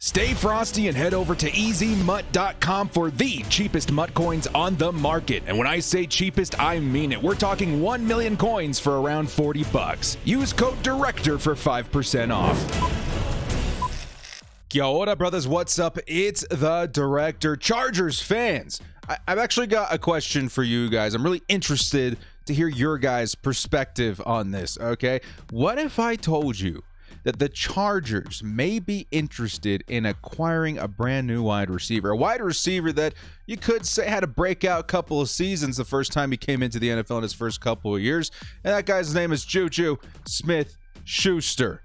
Stay frosty and head over to EasyMut.com for the cheapest MUT coins on the market. And when I say cheapest, I mean it. We're talking 1 million coins for around 40 bucks. Use code DIRECTOR for 5% off. Kia ora, brothers. What's up? It's the Director. Chargers fans, I've actually got a question for you guys. I'm really interested to hear your guys' perspective on this, okay? What if I told you that the Chargers may be interested in acquiring a brand new wide receiver, a wide receiver that you could say had a breakout couple of seasons the first time he came into the NFL in his first couple of years, and that guy's name is JuJu Smith-Schuster,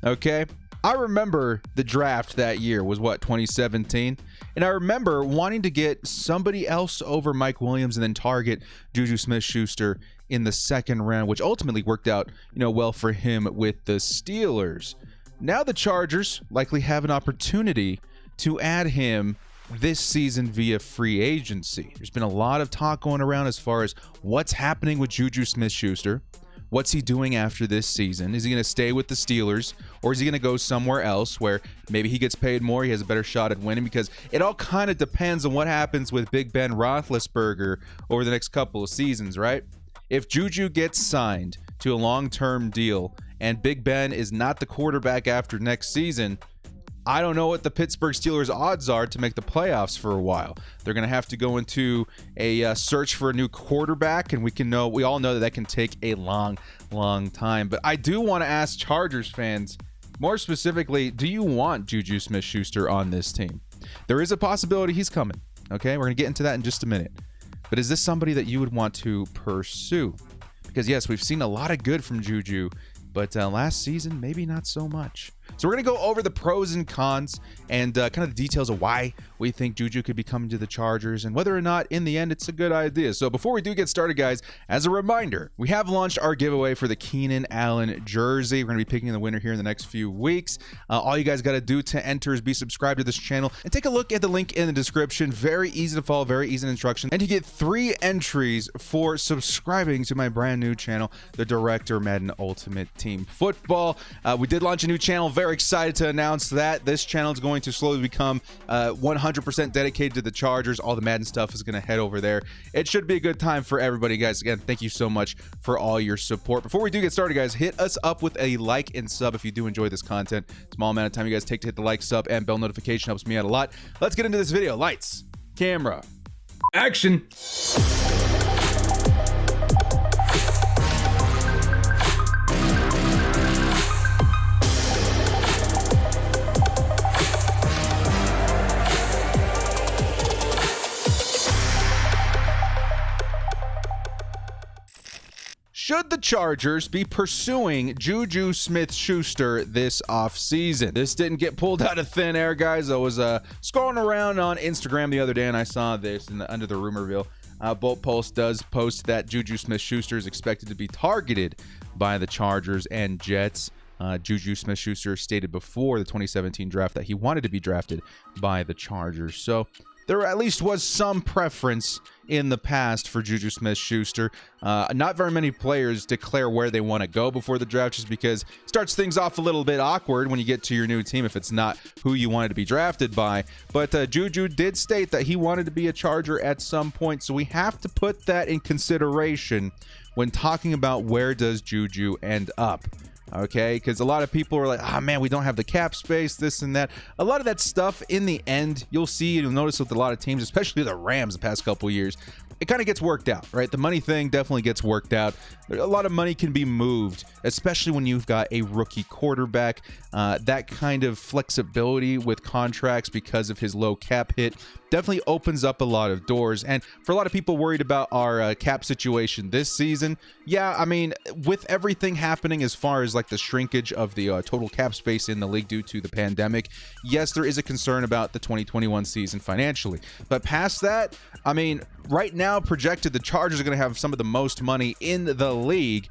okay? I remember the draft that year was, 2017? And I remember wanting to get somebody else over Mike Williams and then target JuJu Smith-Schuster in the second round, which ultimately worked out, well for him with the Steelers. Now the Chargers likely have an opportunity to add him this season via free agency. There's been a lot of talk going around as far as what's happening with JuJu Smith-Schuster. What's he doing after this season? Is he going to stay with the Steelers, or is he going to go somewhere else where maybe he gets paid more, he has a better shot at winning? Because it all kind of depends on what happens with Big Ben Roethlisberger over the next couple of seasons, right? If JuJu gets signed to a long-term deal and Big Ben is not the quarterback after next season, I don't know what the Pittsburgh Steelers' odds are to make the playoffs for a while. They're going to have to go into a search for a new quarterback, and we all know that can take a long time. But I do want to ask Chargers fans, more specifically, do you want JuJu Smith-Schuster on this team? There is a possibility he's coming, okay? We're going to get into that in just a minute. But is this somebody that you would want to pursue? Because, yes, we've seen a lot of good from JuJu, but last season, maybe not so much. So we're going to go over the pros and cons and kind of the details of why we think JuJu could be coming to the Chargers and whether or not, in the end, it's a good idea. So before we do get started, guys, as a reminder, we have launched our giveaway for the Keenan Allen jersey. We're going to be picking the winner here in the next few weeks. All you guys got to do to enter is be subscribed to this channel and take a look at the link in the description. Very easy to follow, very easy instructions. And you get 3 entries for subscribing to my brand new channel, the Director Madden Ultimate Team Football. We did launch a new channel. Very excited to announce that this channel is going to slowly become 100% dedicated to the Chargers. All the Madden stuff is going to head over there. It should be a good time for everybody, guys. Again, thank you so much for all your support. Before we do get started, guys, hit us up with a like and sub if you do enjoy this content. Small amount of time you guys take to hit the like, sub, and bell notification helps me out a lot. Let's get into this video. Lights, camera, action. Should the Chargers be pursuing JuJu Smith-Schuster this offseason? This didn't get pulled out of thin air, guys. I was scrolling around on Instagram the other day, and I saw this under the rumorville. Bolt Pulse does post that JuJu Smith-Schuster is expected to be targeted by the Chargers and Jets. JuJu Smith-Schuster stated before the 2017 draft that he wanted to be drafted by the Chargers. So there at least was some preference in the past for JuJu Smith-Schuster. Not very many players declare where they want to go before the draft, just because it starts things off a little bit awkward when you get to your new team if it's not who you wanted to be drafted by. But JuJu did state that he wanted to be a Charger at some point, so we have to put that in consideration when talking about where does JuJu end up. Okay, because a lot of people are like, man, we don't have the cap space, this and that. A lot of that stuff, in the end, you'll notice with a lot of teams, especially the Rams the past couple of years, it kind of gets worked out, right? The money thing definitely gets worked out. A lot of money can be moved, especially when you've got a rookie quarterback. That kind of flexibility with contracts because of his low cap hit definitely opens up a lot of doors. And for a lot of people worried about our cap situation this season, yeah, I mean, with everything happening as far as like the shrinkage of the total cap space in the league due to the pandemic, yes, there is a concern about the 2021 season financially. But past that, I mean, right now projected the Chargers are going to have some of the most money in the league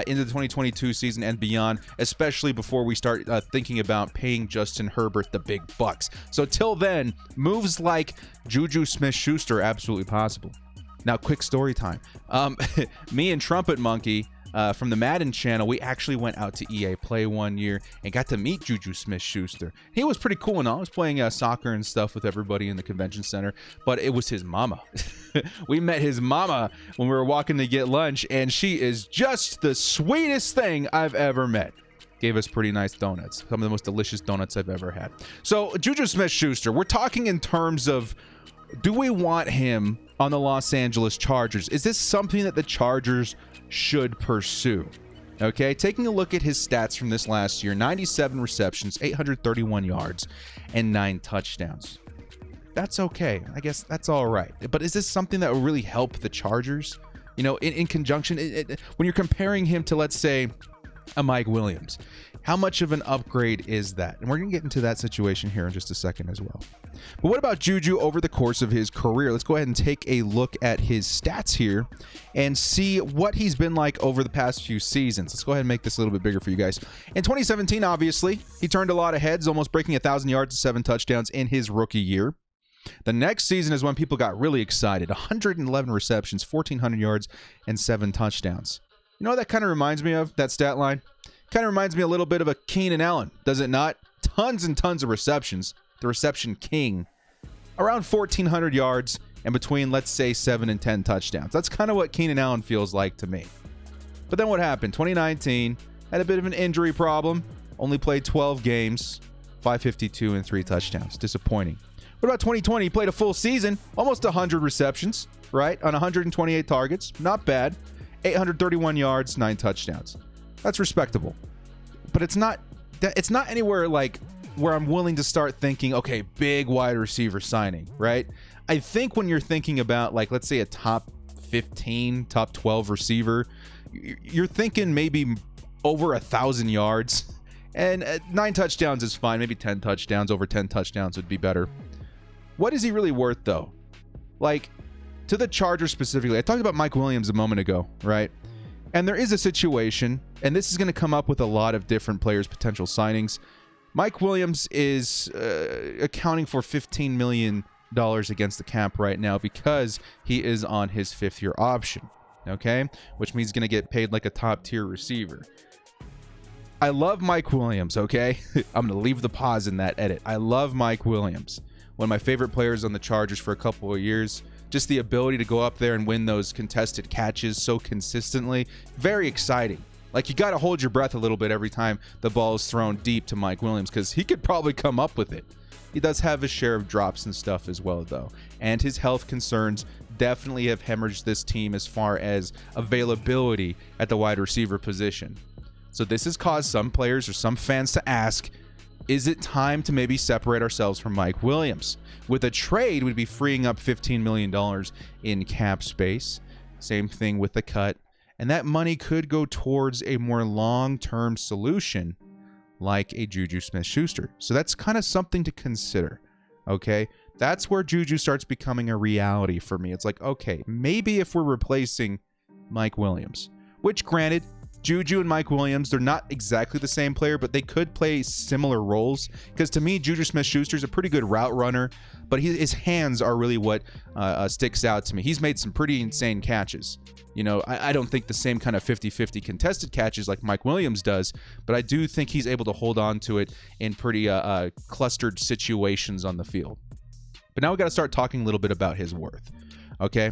into the 2022 season and beyond, especially before we start thinking about paying Justin Herbert the big bucks. So till then, moves like JuJu Smith-Schuster are absolutely possible. Now, quick story time. Me and Trumpet Monkey from the Madden channel, we actually went out to EA Play one year and got to meet JuJu Smith-Schuster. He was pretty cool and all. I was playing soccer and stuff with everybody in the convention center, but it was his mama. We met his mama when we were walking to get lunch, and she is just the sweetest thing I've ever met. Gave us pretty nice donuts. Some of the most delicious donuts I've ever had. So, JuJu Smith-Schuster, we're talking in terms of, do we want him on the Los Angeles Chargers? Is this something that the Chargers should pursue? Okay, taking a look at his stats from this last year: 97 receptions, 831 yards, and 9 touchdowns. That's okay. I guess that's all right. But is this something that will really help the Chargers? You know, in conjunction, when you're comparing him to, let's say, a Mike Williams, how much of an upgrade is that? And we're going to get into that situation here in just a second as well. But what about JuJu over the course of his career? Let's go ahead and take a look at his stats here and see what he's been like over the past few seasons. Let's go ahead and make this a little bit bigger for you guys. In 2017, obviously, he turned a lot of heads, almost breaking 1,000 yards and 7 touchdowns in his rookie year. The next season is when people got really excited. 111 receptions, 1,400 yards, and 7 touchdowns. You know what that kind of reminds me of, that stat line? Kind of reminds me a little bit of a Keenan Allen, does it not? Tons and tons of receptions. The reception king. Around 1,400 yards and between, let's say, 7 and 10 touchdowns. That's kind of what Keenan Allen feels like to me. But then what happened? 2019, had a bit of an injury problem. Only played 12 games, 552 and 3 touchdowns. Disappointing. What about 2020? He played a full season, almost 100 receptions, right? On 128 targets. Not bad. 831 yards, 9 touchdowns. That's respectable. But it's not anywhere like where I'm willing to start thinking, okay, big wide receiver signing, right? I think when you're thinking about, like, let's say a top 15, top 12 receiver, you're thinking maybe over 1,000 yards. And 9 touchdowns is fine. Maybe 10 touchdowns. Over 10 touchdowns would be better. What is he really worth, though? Like, to the Chargers specifically, I talked about Mike Williams a moment ago, right? And there is a situation, and this is going to come up with a lot of different players' potential signings. Mike Williams is accounting for $15 million against the cap right now because he is on his 5th-year option, okay? Which means he's going to get paid like a top-tier receiver. I love Mike Williams, okay? I'm going to leave the pause in that edit. I love Mike Williams. One of my favorite players on the Chargers for a couple of years. Just the ability to go up there and win those contested catches so consistently. Very exciting. Like, you got to hold your breath a little bit every time the ball is thrown deep to Mike Williams because he could probably come up with it. He does have his share of drops and stuff as well, though. And his health concerns definitely have hemorrhaged this team as far as availability at the wide receiver position. So this has caused some players or some fans to ask, is it time to maybe separate ourselves from Mike Williams? With a trade, we'd be freeing up $15 million in cap space. Same thing with the cut. And that money could go towards a more long-term solution like a JuJu Smith-Schuster. So that's kind of something to consider, okay? That's where JuJu starts becoming a reality for me. It's like, okay, maybe if we're replacing Mike Williams, which granted, JuJu and Mike Williams, they're not exactly the same player, but they could play similar roles. Because to me, JuJu Smith-Schuster is a pretty good route runner, but his hands are really what sticks out to me. He's made some pretty insane catches. You know, I don't think the same kind of 50-50 contested catches like Mike Williams does, but I do think he's able to hold on to it in pretty clustered situations on the field. But now we got to start talking a little bit about his worth. Okay,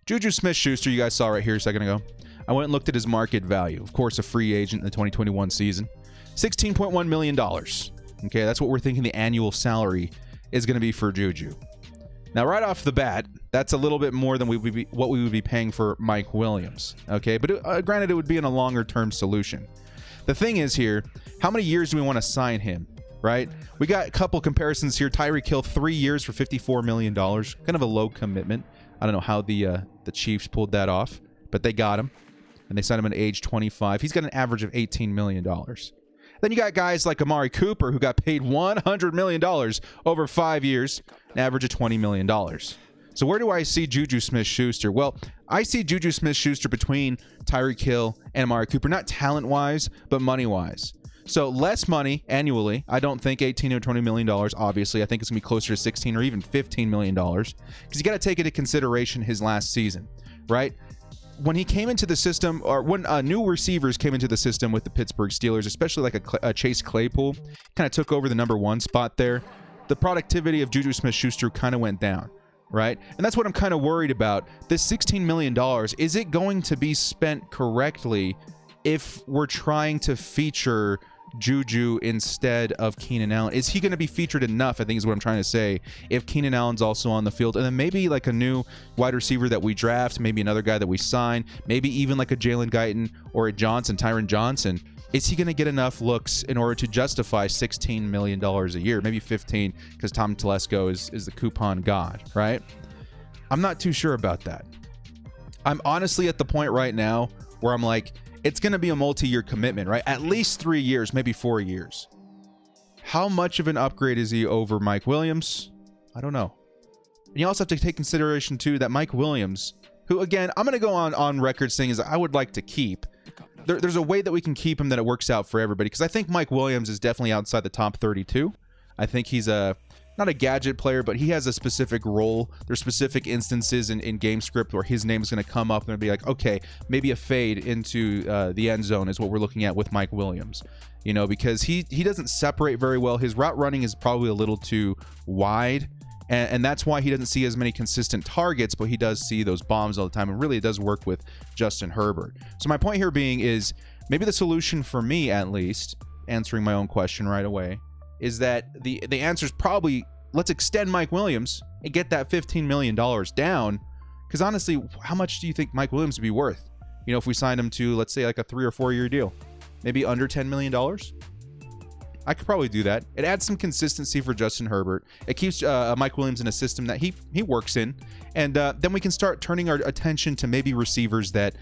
JuJu Smith-Schuster, you guys saw right here a second ago. I went and looked at his market value. Of course, a free agent in the 2021 season. $16.1 million. Okay, that's what we're thinking the annual salary is going to be for JuJu. Now, right off the bat, that's a little bit more than what we would be paying for Mike Williams. Okay, but granted, it would be in a longer-term solution. The thing is here, how many years do we want to sign him, right? We got a couple comparisons here. Tyreek Hill, 3 years for $54 million. Kind of a low commitment. I don't know how the Chiefs pulled that off, but they got him. And they signed him at age 25. He's got an average of $18 million. Then you got guys like Amari Cooper, who got paid $100 million over 5 years, an average of $20 million. So where do I see JuJu Smith-Schuster? Well, I see JuJu Smith-Schuster between Tyreek Hill and Amari Cooper, not talent-wise, but money-wise. So less money annually. I don't think $18 or $20 million, obviously. I think it's going to be closer to $16 or even $15 million. Because you got to take into consideration his last season, right? when he came into the system, or when new receivers came into the system with the Pittsburgh Steelers, especially like a Chase Claypool, kind of took over the #1 spot there, the productivity of JuJu Smith-Schuster kind of went down, right? And that's what I'm kind of worried about. This $16 million, is it going to be spent correctly if we're trying to feature JuJu instead of Keenan Allen? Is he going to be featured enough, I think is what I'm trying to say, if Keenan Allen's also on the field? And then maybe like a new wide receiver that we draft, maybe another guy that we sign, maybe even like a Jalen Guyton or a Tyron Johnson. Is he going to get enough looks in order to justify $16 million a year? Maybe 15, because Tom Telesco is the coupon god, right? I'm not too sure about that. I'm honestly at the point right now where I'm like, it's going to be a multi-year commitment, right? At least 3 years, maybe 4 years. How much of an upgrade is he over Mike Williams? I don't know. And you also have to take consideration, too, that Mike Williams, who, again, I'm going to go on record saying is I would like to keep. There's a way that we can keep him that it works out for everybody, because I think Mike Williams is definitely outside the top 32. I think he's not a gadget player, but he has a specific role. There's specific instances in game script where his name is going to come up and be like, okay, maybe a fade into the end zone is what we're looking at with Mike Williams. You know, because he doesn't separate very well. His route running is probably a little too wide, and that's why he doesn't see as many consistent targets, but he does see those bombs all the time, and really it does work with Justin Herbert. So my point here being is maybe the solution for me, at least, answering my own question right away, is that the answer is probably let's extend Mike Williams and get that $15 million down. Because honestly, how much do you think Mike Williams would be worth? You know, if we signed him to, let's say, like a 3 or 4 year deal, maybe under $10 million. I could probably do that. It adds some consistency for Justin Herbert. It keeps Mike Williams in a system that he works in, and then we can start turning our attention to maybe receivers that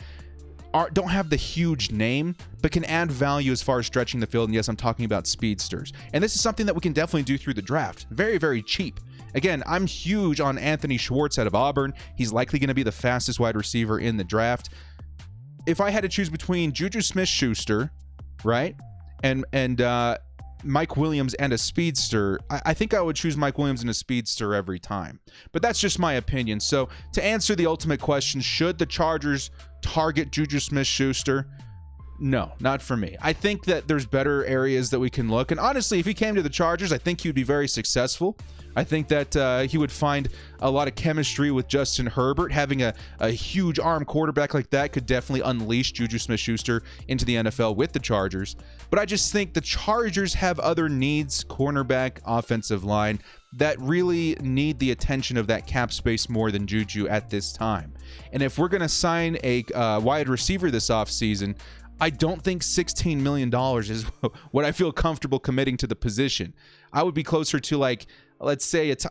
don't have the huge name, but can add value as far as stretching the field. And yes, I'm talking about speedsters. And this is something that we can definitely do through the draft. Very, very cheap. Again, I'm huge on Anthony Schwartz out of Auburn. He's likely going to be the fastest wide receiver in the draft. If I had to choose between JuJu Smith-Schuster, right, and Mike Williams and a speedster, I think I would choose Mike Williams and a speedster every time. But that's just my opinion. So to answer the ultimate question, should the Chargers target JuJu Smith-Schuster? No, not for me. I think that there's better areas that we can look. And honestly, if he came to the Chargers, I think he would be very successful. I think that he would find a lot of chemistry with Justin Herbert. Having a huge arm quarterback like that could definitely unleash JuJu Smith-Schuster into the NFL with the Chargers. But I just think the Chargers have other needs, cornerback, offensive line, that really need the attention of that cap space more than JuJu at this time. And if we're going to sign a wide receiver this offseason, I don't think $16 million is what I feel comfortable committing to the position. I would be closer to, like, let's say it's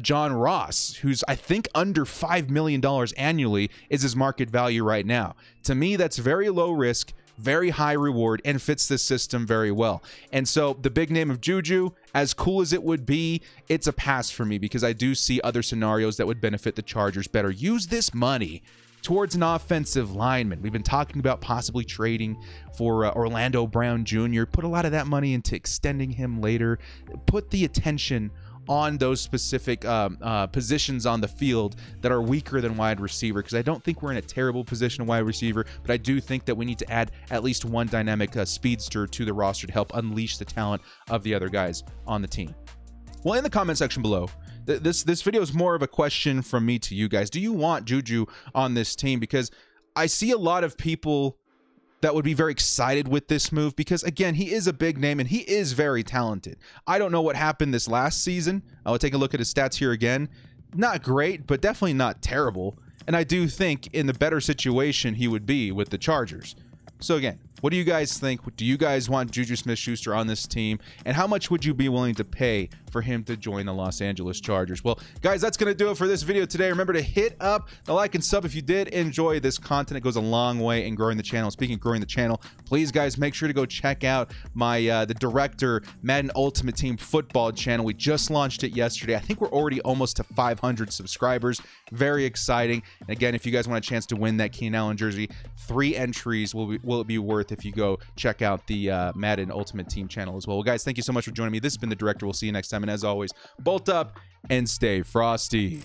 John Ross, who's I think under $5 million annually is his market value right now. To me, that's very low risk, very high reward, and fits this system very well. And so the big name of JuJu, as cool as it would be, it's a pass for me, because I do see other scenarios that would benefit the Chargers better. Use this money towards an offensive lineman. We've been talking about possibly trading for Orlando Brown Jr. Put a lot of that money into extending him later. Put the attention on those specific positions on the field that are weaker than wide receiver, because I don't think we're in a terrible position of wide receiver, but I do think that we need to add at least one dynamic speedster to the roster to help unleash the talent of the other guys on the team. Well, in the comment section below, this video is more of a question from me to you guys. Do you want JuJu on this team? Because I see a lot of people that would be very excited with this move, because again, he is a big name and he is very talented. I don't know what happened this last season. I'll take a look at his stats here again. Not great, but definitely not terrible. And I do think in the better situation he would be with the Chargers. So again, what do you guys think? Do you guys want JuJu Smith-Schuster on this team? And how much would you be willing to pay for him to join the Los Angeles Chargers? Well, guys, that's going to do it for this video today. Remember to hit up the like and sub if you did enjoy this content. It goes a long way in growing the channel. Speaking of growing the channel, please, guys, make sure to go check out my the Director Madden Ultimate Team football channel. We just launched it yesterday. I think we're already almost to 500 subscribers. Very exciting. And again, if you guys want a chance to win that Keenan Allen jersey, 3 entries will it be worth if you go check out the Madden Ultimate Team channel as well. Well, guys, thank you so much for joining me. This has been the Director. We'll see you next time. And as always, bolt up and stay frosty.